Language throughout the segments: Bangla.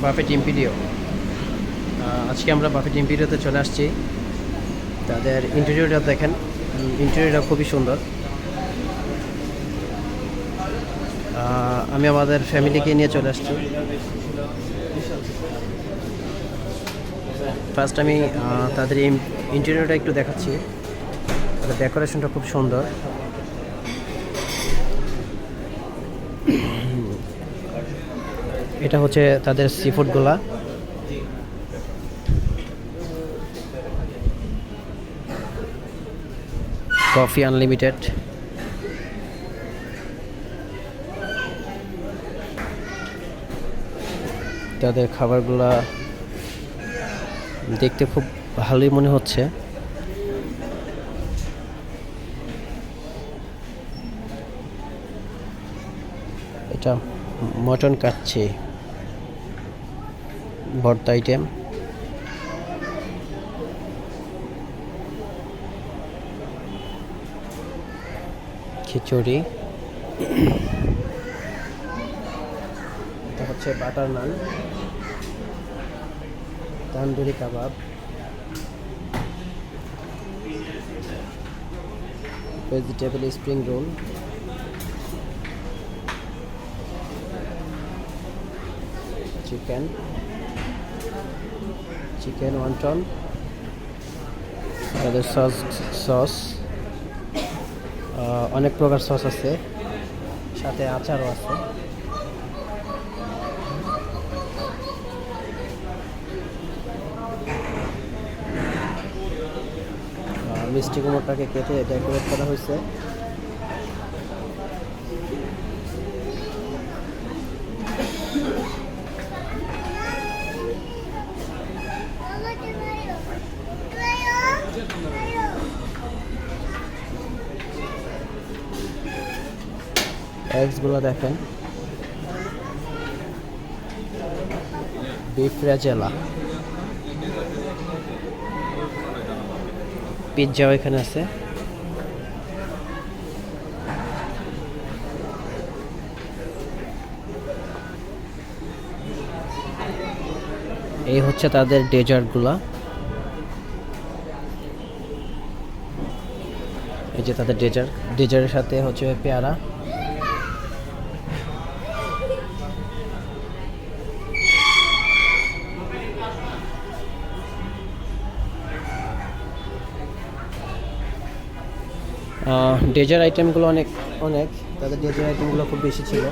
বাফেট ইম্পিরিও। আজকে আমরা বাফেট ইম্পিরিওতে চলে আসছি। তাদের ইন্টেরিয়রটা দেখেন, ইন্টেরিয়রটা খুবই সুন্দর। আমি আমাদের ফ্যামিলিকে নিয়ে চলে আসছি। ফার্স্ট আমি তাদের ইন্টেরিয়রটা একটু দেখাচ্ছি। তাদের ডেকোরেশনটা খুব সুন্দর। এটা হচ্ছে তাদের সি ফুডগুলা। Coffee unlimited. তাদের খাবারগুলা দেখতে খুব ভালোই মনে হচ্ছে। এটা মটন কাচ্চি ভর্তা আইটেম। খিচুড়ি। এটা হচ্ছে butter naan, tandoori kebab, vegetable spring roll, chicken wonton, তাদের সস অনেক প্রকার সস আছে, সাথে আচারও আছে। মিষ্টি কুমড়োটাকে কেটে ডেকোরেট করা হয়েছে। এগসগুলো দেখেন, বিফ রেজেলা, পিৎজাও এখানে আছে। এই হচ্ছে তাদের ডেজার্টগুলা। এই যে তাদের ডেজার্টের সাথে হচ্ছে পেয়ারা। ডেজার্ট আইটেমগুলো অনেক তাদের ডেজার্ট আইটেমগুলো খুব বেশি ছিল।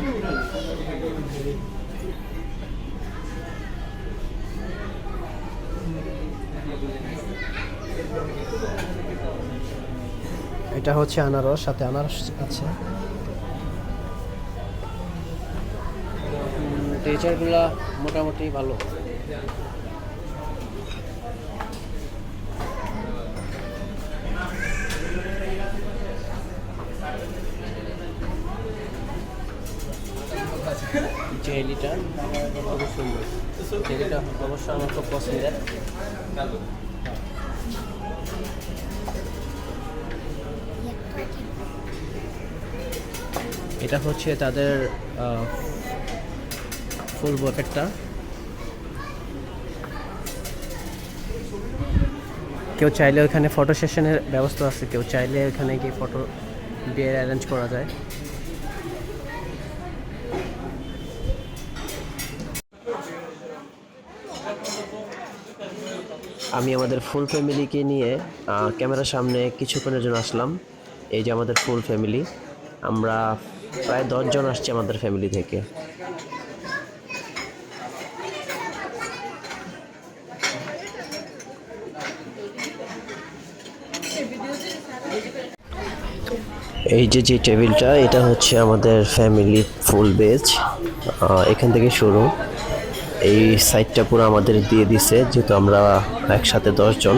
এটা হচ্ছে আনারস, সাথে আনারস আছে। ডেজার্টগুলো মোটামুটি ভালো। জেলিটা খুবই সুন্দর। জেলিটা অবশ্যই আমার খুব পছন্দের। এটা হচ্ছে তাদের ফুল বাফেটটা। কেউ চাইলে ওখানে ফটো সেশনের ব্যবস্থা আছে, কেউ চাইলে ওখানে গিয়ে ফটো দিয়ে অ্যারেঞ্জ করা যায়। আমি আমাদের ফুল ফ্যামিলিকে নিয়ে ক্যামেরার সামনে কিছুক্ষণের জন্য আসলাম। এই যে আমাদের ফুল ফ্যামিলি, আমরা প্রায় 10 জন আসছি আমাদের ফ্যামিলি থেকে। এই যে টেবিলটা, এটা হচ্ছে আমাদের ফ্যামিলি ফুল বেজ। এখান থেকে শুরু। এই সাইডটা পুরো আমাদের দিয়ে দিছে, যেহেতু আমরা একসাথে 10 জন।